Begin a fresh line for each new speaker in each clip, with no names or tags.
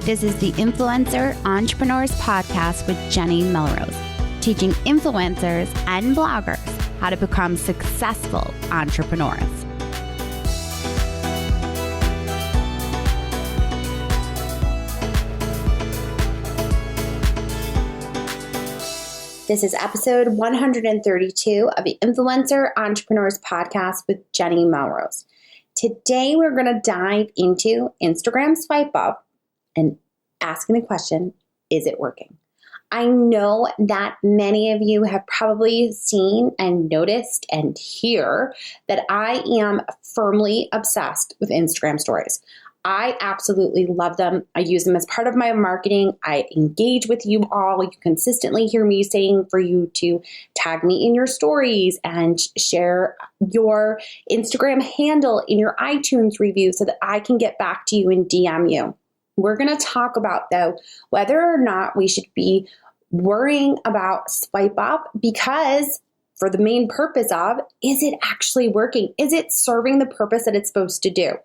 This is the Influencer Entrepreneurs Podcast with Jenny Melrose, teaching influencers and bloggers how to become successful entrepreneurs. This is episode 132 of the Influencer Entrepreneurs Podcast with Jenny Melrose. Today, we're going to dive into Instagram swipe up and asking the question, is it working? I know that many of you have probably seen and noticed and hear that I am firmly obsessed with Instagram stories. I absolutely love them. I use them as part of my marketing. I engage with you all. You consistently hear me saying for you to tag me in your stories and share your Instagram handle in your iTunes review so that I can get back to you and DM you. We're going to talk about, though, whether or not we should be worrying about swipe up because for the main purpose of, is it actually working? Is it serving the purpose that it's supposed to do?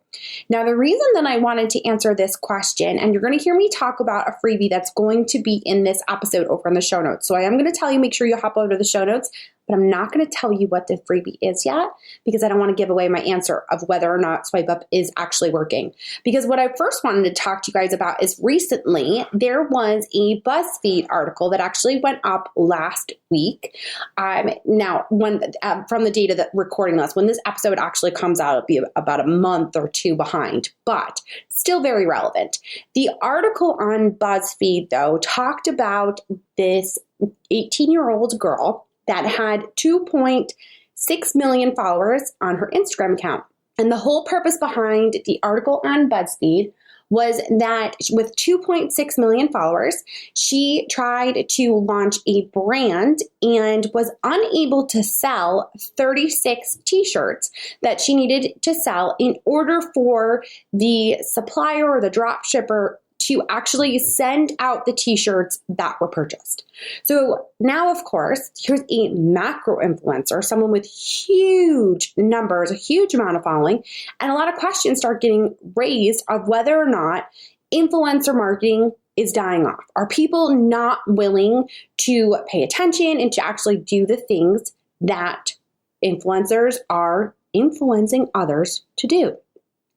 Now, the reason that I wanted to answer this question, and you're going to hear me talk about a freebie that's going to be in this episode over in the show notes. So I am going to tell you, make sure you hop over to the show notes, but I'm not going to tell you what the freebie is yet because I don't want to give away my answer of whether or not swipe up is actually working. Because what I first wanted to talk to you guys about is recently there was a BuzzFeed article that actually went up last week. Now, when from the data that recording this, when this episode actually comes out, it'll be about a month or two behind, but still very relevant. The article on BuzzFeed, though, talked about this 18-year-old girl that had 2.6 million followers on her Instagram account. And the whole purpose behind the article on BuzzFeed was that with 2.6 million followers, she tried to launch a brand and was unable to sell 36 t-shirts that she needed to sell in order for the supplier or the drop shipper to actually send out the t-shirts that were purchased. So now, of course, here's a macro influencer, someone with huge numbers, a huge amount of following, and a lot of questions start getting raised of whether or not influencer marketing is dying off. Are people not willing to pay attention and to actually do the things that influencers are influencing others to do?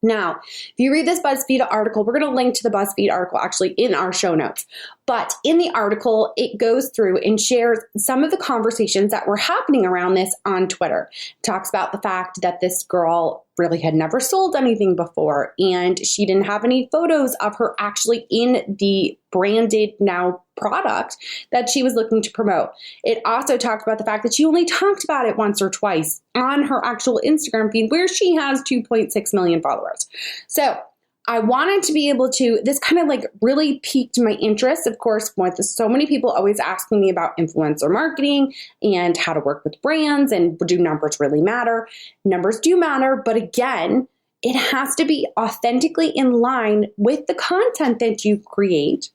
Now, if you read this BuzzFeed article, we're going to link to the BuzzFeed article actually in our show notes. But in the article, it goes through and shares some of the conversations that were happening around this on Twitter. It talks about the fact that this girl really had never sold anything before, and she didn't have any photos of her actually in the branded now product that she was looking to promote. It also talked about the fact that she only talked about it once or twice on her actual Instagram feed where she has 2.6 million followers. So I wanted to be able to, this kind of like really piqued my interest, of course, with so many people always asking me about influencer marketing and how to work with brands and do numbers really matter? Numbers do matter, but again, it has to be authentically in line with the content that you create.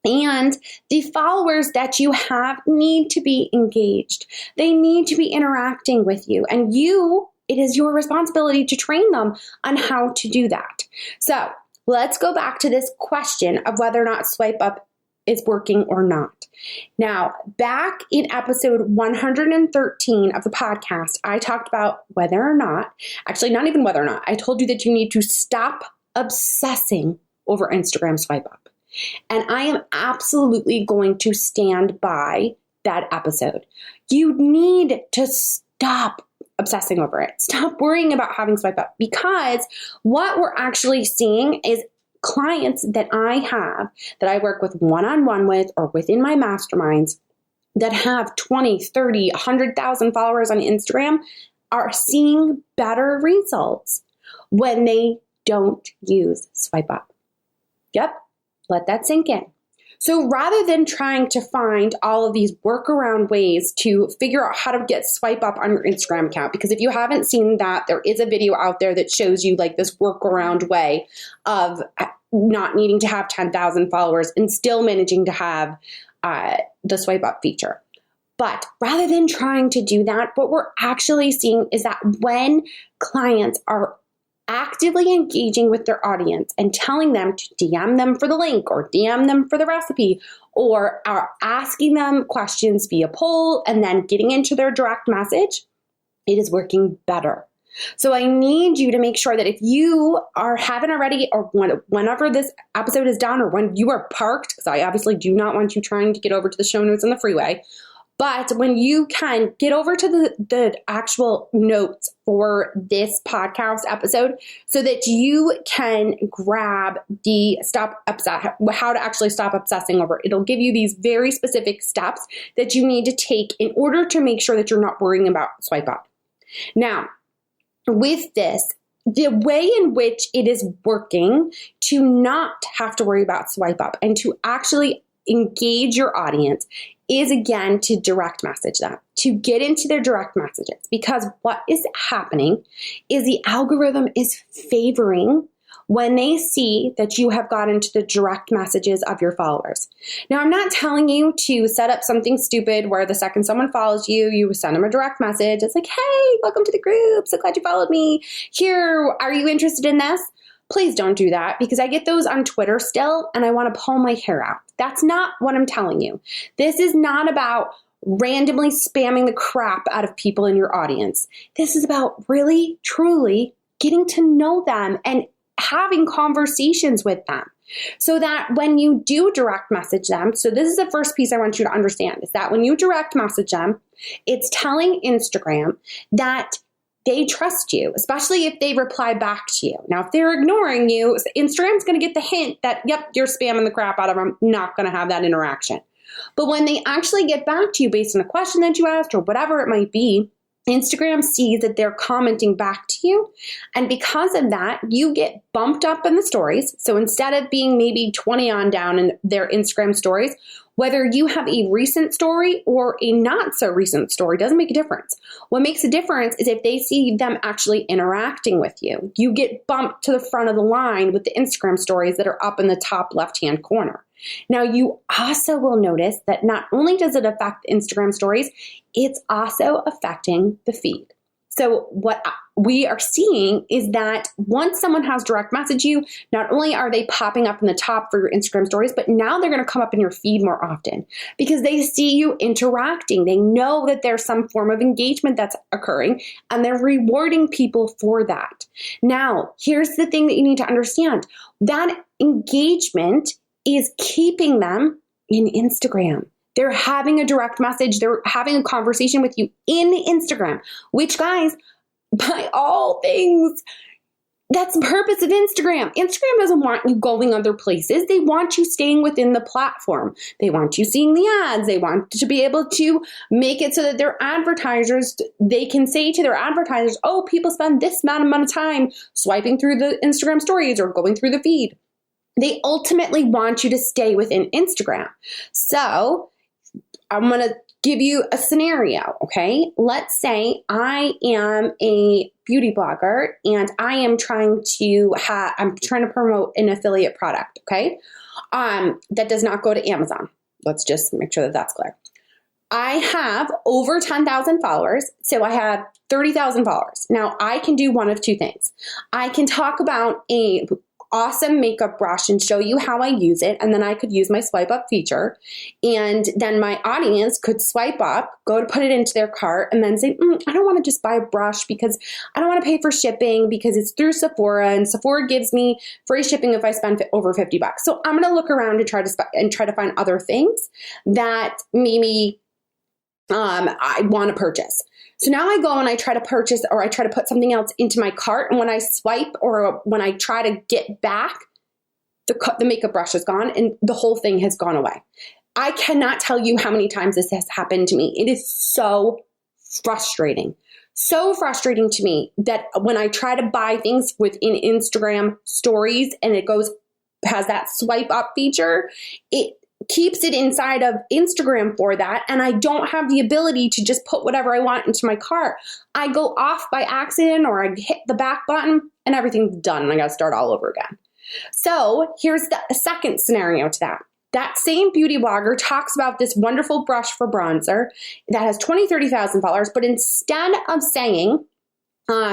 And the followers that you have need to be engaged. They need to be interacting with you. And it is your responsibility to train them on how to do that. So let's go back to this question of whether or not swipe up is working or not. Now, back in episode 113 of the podcast, I talked about whether or not, actually not even whether or not, I told you that you need to stop obsessing over Instagram swipe up. And I am absolutely going to stand by that episode. You need to stop obsessing over it. Stop worrying about having swipe up, because what we're actually seeing is clients that I have, that I work with one-on-one with or within my masterminds that have 20, 30, 100,000 followers on Instagram are seeing better results when they don't use swipe up. Yep. Let that sink in. So rather than trying to find all of these workaround ways to figure out how to get swipe up on your Instagram account, because if you haven't seen that, there is a video out there that shows you like this workaround way of not needing to have 10,000 followers and still managing to have the swipe up feature. But rather than trying to do that, what we're actually seeing is that when clients are actively engaging with their audience and telling them to DM them for the link or DM them for the recipe, or are asking them questions via poll and then getting into their direct message, it is working better. So I need you to make sure that if you haven't already, or whenever this episode is done, or when you are parked, because I obviously do not want you trying to get over to the show notes on the freeway, but when you can get over to the actual notes for this podcast episode so that you can grab the how to actually stop obsessing over. It'll give you these very specific steps that you need to take in order to make sure that you're not worrying about swipe up. Now, with this, the way in which it is working to not have to worry about swipe up and to actually engage your audience is, again, to direct message them, to get into their direct messages. Because what is happening is the algorithm is favoring when they see that you have got into the direct messages of your followers. Now, I'm not telling you to set up something stupid where the second someone follows you, you send them a direct message. It's like, hey, welcome to the group. So glad you followed me. Here, are you interested in this? Please don't do that, because I get those on Twitter still and I want to pull my hair out. That's not what I'm telling you. This is not about randomly spamming the crap out of people in your audience. This is about really, truly getting to know them and having conversations with them so that when you do direct message them, so this is the first piece I want you to understand, is that when you direct message them, it's telling Instagram that they trust you, especially if they reply back to you. Now, if they're ignoring you, Instagram's going to get the hint that, yep, you're spamming the crap out of them, not going to have that interaction. But when they actually get back to you based on a question that you asked or whatever it might be, Instagram sees that they're commenting back to you. And because of that, you get bumped up in the stories. So instead of being maybe 20 on down in their Instagram stories, whether you have a recent story or a not so recent story doesn't make a difference. What makes a difference is if they see them actually interacting with you. You get bumped to the front of the line with the Instagram stories that are up in the top left-hand corner. Now, you also will notice that not only does it affect Instagram stories, it's also affecting the feed. So what we are seeing is that once someone has direct message you, not only are they popping up in the top for your Instagram stories, but now they're going to come up in your feed more often because they see you interacting. They know that there's some form of engagement that's occurring and they're rewarding people for that. Now, here's the thing that you need to understand. That engagement is keeping them in Instagram. They're having a direct message. They're having a conversation with you in Instagram, which, guys, by all things, that's the purpose of Instagram. Instagram doesn't want you going other places. They want you staying within the platform. They want you seeing the ads. They want to be able to make it so that their advertisers, they can say to their advertisers, oh, people spend this amount of time swiping through the Instagram stories or going through the feed. They ultimately want you to stay within Instagram. So I'm going to give you a scenario, okay? Let's say I am a beauty blogger and I am trying to promote an affiliate product, okay? That does not go to Amazon. Let's just make sure that that's clear. I have over 10,000 followers, so I have 30,000 followers. Now, I can do one of two things. I can talk about a awesome makeup brush and show you how I use it. And then I could use my swipe up feature. And then my audience could swipe up, go to put it into their cart, and then say, I don't want to just buy a brush because I don't want to pay for shipping because it's through Sephora and Sephora gives me free shipping if I spend over $50. So I'm going to look around and try to find other things that maybe I want to purchase. So now I go and I try to purchase or I try to put something else into my cart. And when I swipe or when I try to get back, the makeup brush is gone and the whole thing has gone away. I cannot tell you how many times this has happened to me. It is so frustrating. So frustrating to me that when I try to buy things within Instagram stories and it has that swipe up feature, it keeps it inside of Instagram for that. And I don't have the ability to just put whatever I want into my cart. I go off by accident or I hit the back button and everything's done and I got to start all over again. So here's the second scenario to that. That same beauty blogger talks about this wonderful brush for bronzer that has 20,000, 30,000 followers, but instead of saying,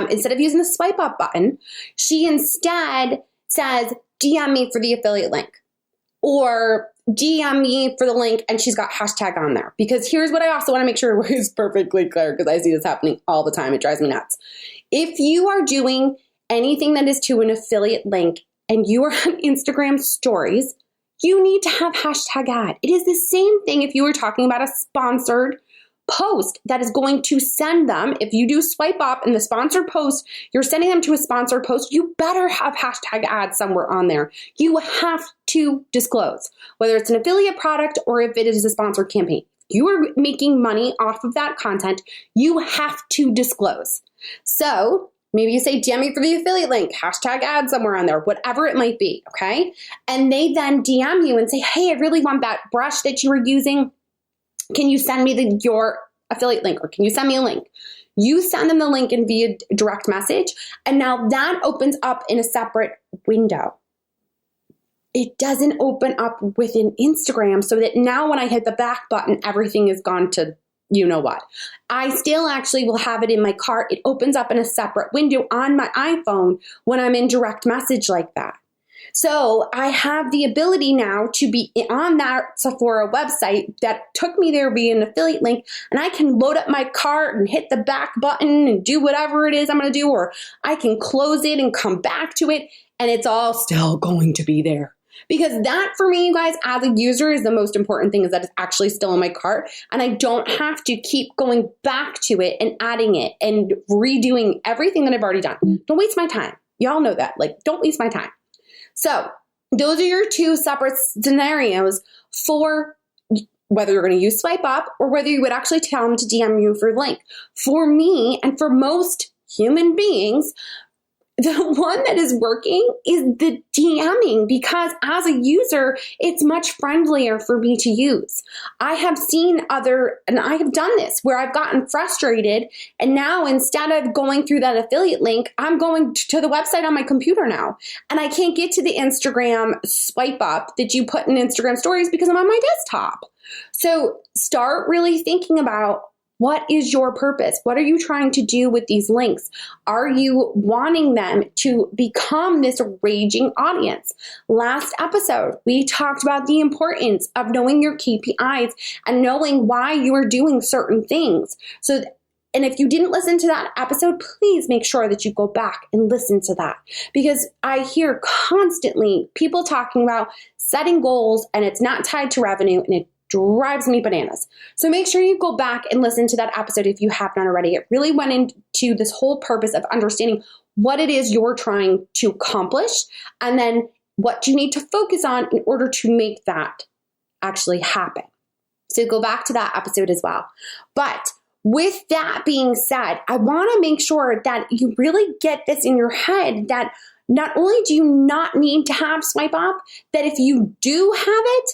instead of using the swipe up button, she instead says, DM me for the affiliate link, or DM me for the link, and she's got hashtag on there. Because here's what I also want to make sure is perfectly clear, because I see this happening all the time. It drives me nuts. If you are doing anything that is to an affiliate link and you are on Instagram stories, you need to have hashtag ad. It is the same thing if you were talking about a sponsored post that is going to send them. If you do swipe up in the sponsored post, you're sending them to a sponsored post, you better have hashtag ads somewhere on there. You have to disclose whether it's an affiliate product or if it is a sponsored campaign. You are making money off of that content. You have to disclose. So maybe you say, DM me for the affiliate link, hashtag ad somewhere on there, whatever it might be. Okay. And they then DM you and say, hey, I really want that brush that you were using. Can you send me your affiliate link, or can you send me a link? You send them the link in via direct message, and now that opens up in a separate window. It doesn't open up within Instagram, so that now when I hit the back button, everything is gone to you know what. I still actually will have it in my cart. It opens up in a separate window on my iPhone when I'm in direct message like that. So I have the ability now to be on that Sephora website that took me there via an affiliate link, and I can load up my cart and hit the back button and do whatever it is I'm going to do, or I can close it and come back to it, and it's all still going to be there. Because that, for me, you guys, as a user, is the most important thing, is that it's actually still in my cart, and I don't have to keep going back to it and adding it and redoing everything that I've already done. Don't waste my time. Y'all know that. Don't waste my time. So those are your two separate scenarios for whether you're going to use swipe up or whether you would actually tell them to DM you for the link. For me, and for most human beings, the one that is working is the DMing, because as a user, it's much friendlier for me to use. I have seen and I have done this where I've gotten frustrated, and now instead of going through that affiliate link, I'm going to the website on my computer now, and I can't get to the Instagram swipe up that you put in Instagram stories because I'm on my desktop. So start really thinking about, what is your purpose? What are you trying to do with these links? Are you wanting them to become this raging audience? Last episode, we talked about the importance of knowing your KPIs and knowing why you are doing certain things. And if you didn't listen to that episode, please make sure that you go back and listen to that, because I hear constantly people talking about setting goals and it's not tied to revenue, and it drives me bananas. So make sure you go back and listen to that episode if you have not already. It really went into this whole purpose of understanding what it is you're trying to accomplish, and then what you need to focus on in order to make that actually happen. So go back to that episode as well. But with that being said, I want to make sure that you really get this in your head, that not only do you not need to have swipe up, that if you do have it,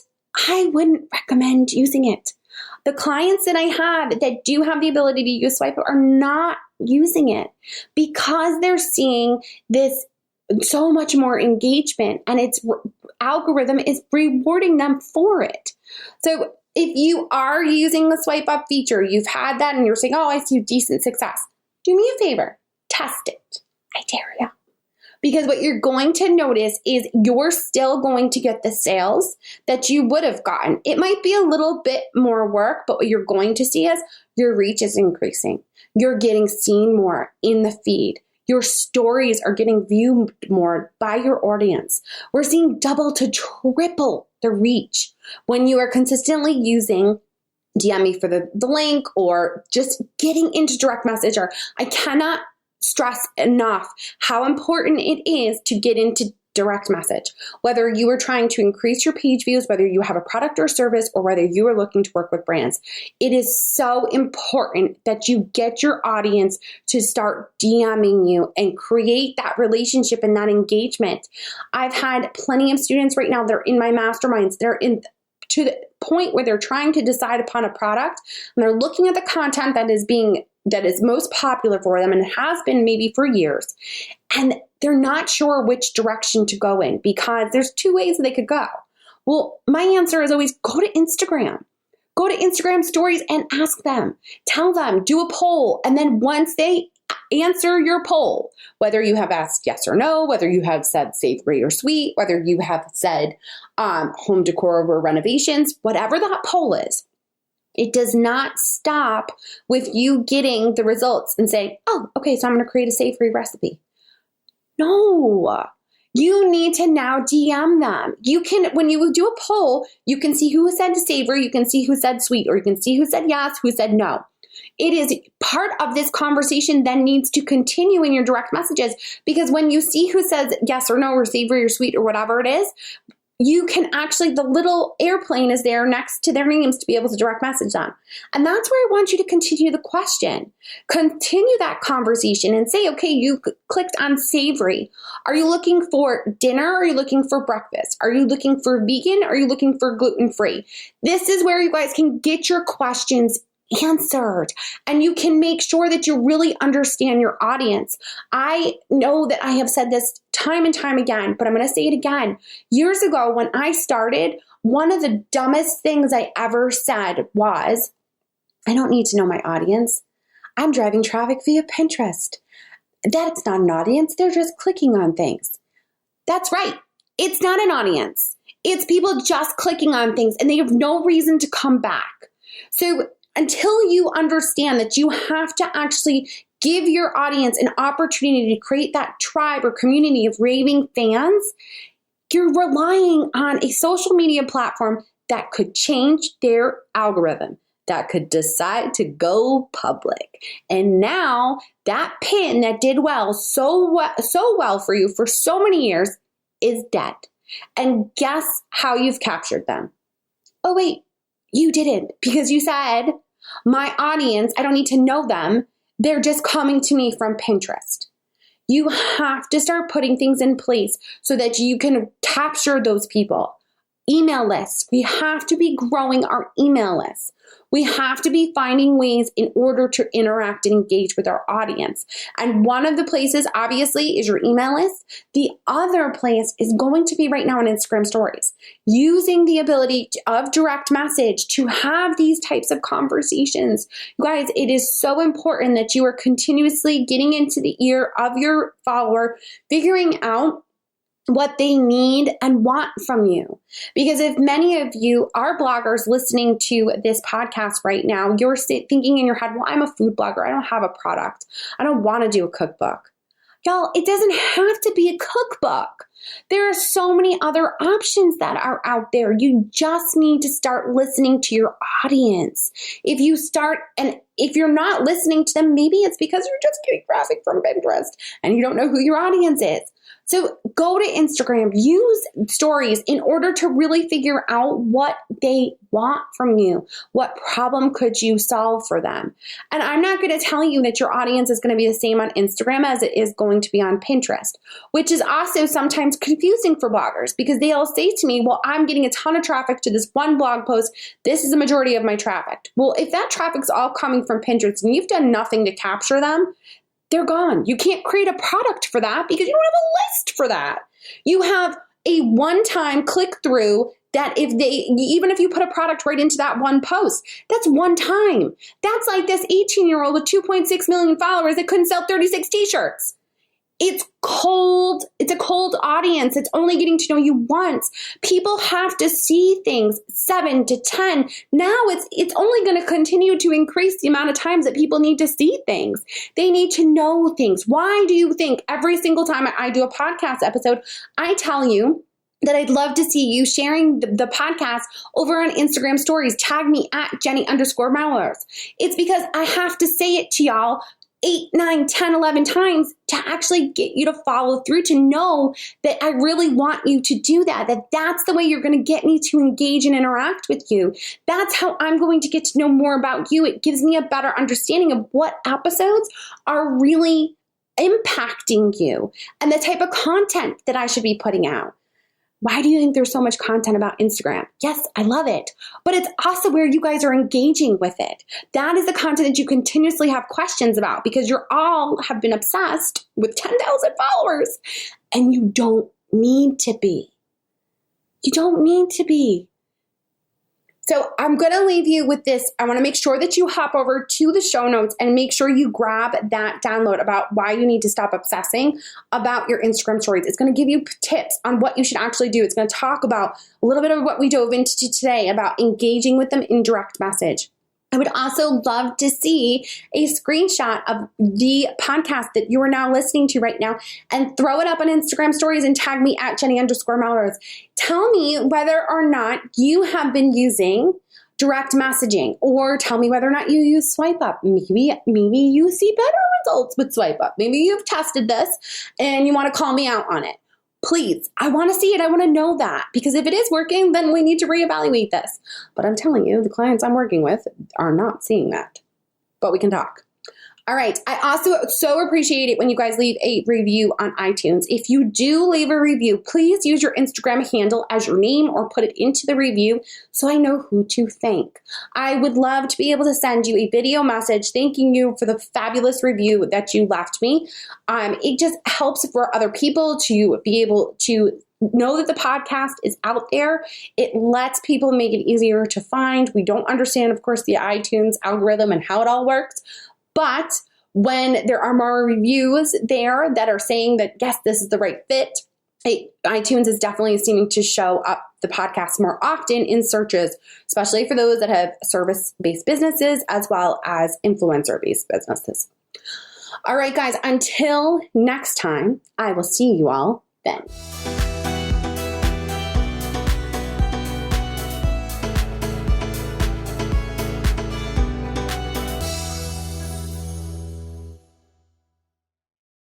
I wouldn't recommend using it. The clients that I have that do have the ability to use swipe up are not using it because they're seeing this so much more engagement, and its algorithm is rewarding them for it. So if you are using the swipe up feature, you've had that and you're saying, oh, I see decent success, do me a favor, test it. I dare you. Because what you're going to notice is you're still going to get the sales that you would have gotten. It might be a little bit more work, but what you're going to see is your reach is increasing. You're getting seen more in the feed. Your stories are getting viewed more by your audience. We're seeing double to triple the reach when you are consistently using DM me for the link, or just getting into direct message. Or I cannot stress enough how important it is to get into direct message. Whether you are trying to increase your page views, whether you have a product or service, or whether you are looking to work with brands, it is so important that you get your audience to start DMing you and create that relationship and that engagement. I've had plenty of students right now, they're in my masterminds, they're in to the point where they're trying to decide upon a product, and they're looking at the content that is most popular for them, and it has been maybe for years, and they're not sure which direction to go in, because there's two ways that they could go. Well, my answer is always go to Instagram. Go to Instagram stories and ask them. Tell them, do a poll, and then once they answer your poll, whether you have asked yes or no, whether you have said savory or sweet, whether you have said home decor over renovations, whatever that poll is. It does not stop with you getting the results and saying, oh, okay, so I'm going to create a savory recipe. No, you need to now DM them. You can, when you do a poll, you can see who said savory, you can see who said sweet, or you can see who said yes, who said no. It is part of this conversation then needs to continue in your direct messages, because when you see who says yes or no or savory or sweet or whatever it is, you can actually, the little airplane is there next to their names to be able to direct message them. And that's where I want you to continue the question. Continue that conversation and say, okay, you clicked on savory. Are you looking for dinner? Or are you looking for breakfast? Are you looking for vegan? Or are you looking for gluten-free? This is where you guys can get your questions answered, and you can make sure that you really understand your audience. I know that I have said this time and time again, but I'm going to say it again. Years ago, when I started, one of the dumbest things I ever said was, I don't need to know my audience. I'm driving traffic via Pinterest. That's not an audience. They're just clicking on things. That's right. It's not an audience. It's people just clicking on things, and they have no reason to come back. So until you understand that you have to actually give your audience an opportunity to create that tribe or community of raving fans, you're relying on a social media platform that could change their algorithm, that could decide to go public. And now that pin that did so well for you for so many years is dead. And guess how you've captured them? Oh, wait, you didn't, because you said, my audience, I don't need to know them. They're just coming to me from Pinterest. You have to start putting things in place so that you can capture those people. Email lists. We have to be growing our email lists. We have to be finding ways in order to interact and engage with our audience. And one of the places, obviously, is your email list. The other place is going to be right now on Instagram stories, using the ability of direct message to have these types of conversations. Guys, it is so important that you are continuously getting into the ear of your follower, figuring out what they need and want from you. Because if many of you are bloggers listening to this podcast right now, you're thinking in your head, well, I'm a food blogger. I don't have a product. I don't want to do a cookbook. Y'all, it doesn't have to be a cookbook. There are so many other options that are out there. You just need to start listening to your audience. If you're not listening to them, maybe it's because you're just getting traffic from Pinterest and you don't know who your audience is. So go to Instagram, use stories in order to really figure out what they want from you. What problem could you solve for them? And I'm not going to tell you that your audience is going to be the same on Instagram as it is going to be on Pinterest, which is also sometimes confusing for bloggers because they'll say to me, well, I'm getting a ton of traffic to this one blog post. This is the majority of my traffic. Well, if that traffic's all coming from Pinterest and you've done nothing to capture them, they're gone. You can't create a product for that because you don't have a list for that. You have a one-time click through that even if you put a product right into that one post, that's one time. That's like this 18-year-old with 2.6 million followers that couldn't sell 36 t-shirts. It's cold. It's a cold audience. It's only getting to know you once. People have to see things 7 to 10. Now it's only going to continue to increase the amount of times that people need to see things. They need to know things. Why do you think every single time I do a podcast episode, I tell you that I'd love to see you sharing the podcast over on Instagram stories. Tag me at Jenny_Melrose. It's because I have to say it to y'all 8, 9, 10, 11 times to actually get you to follow through, to know that I really want you to do that that's the way you're going to get me to engage and interact with you. That's how I'm going to get to know more about you. It gives me a better understanding of what episodes are really impacting you and the type of content that I should be putting out. Why do you think there's so much content about Instagram? Yes, I love it, but it's also where you guys are engaging with it. That is the content that you continuously have questions about because you're all have been obsessed with 10,000 followers and you don't need to be. You don't need to be. So I'm going to leave you with this. I want to make sure that you hop over to the show notes and make sure you grab that download about why you need to stop obsessing about your Instagram stories. It's going to give you tips on what you should actually do. It's going to talk about a little bit of what we dove into today about engaging with them in direct message. I would also love to see a screenshot of the podcast that you are now listening to right now and throw it up on Instagram stories and tag me at Jenny_Melrose. Tell me whether or not you have been using direct messaging, or tell me whether or not you use swipe up. Maybe you see better results with swipe up. Maybe you've tested this and you want to call me out on it. Please, I want to see it. I want to know that, because if it is working, then we need to reevaluate this. But I'm telling you, the clients I'm working with are not seeing that. But we can talk. All right. I also so appreciate it when you guys leave a review on iTunes. If you do leave a review, please use your Instagram handle as your name or put it into the review so I know who to thank. I would love to be able to send you a video message thanking you for the fabulous review that you left me. It just helps for other people to be able to know that the podcast is out there. It lets people make it easier to find. We don't understand, of course, the iTunes algorithm and how it all works. But when there are more reviews there that are saying that, yes, this is the right fit, iTunes is definitely seeming to show up the podcast more often in searches, especially for those that have service-based businesses as well as influencer-based businesses. All right, guys, until next time, I will see you all then.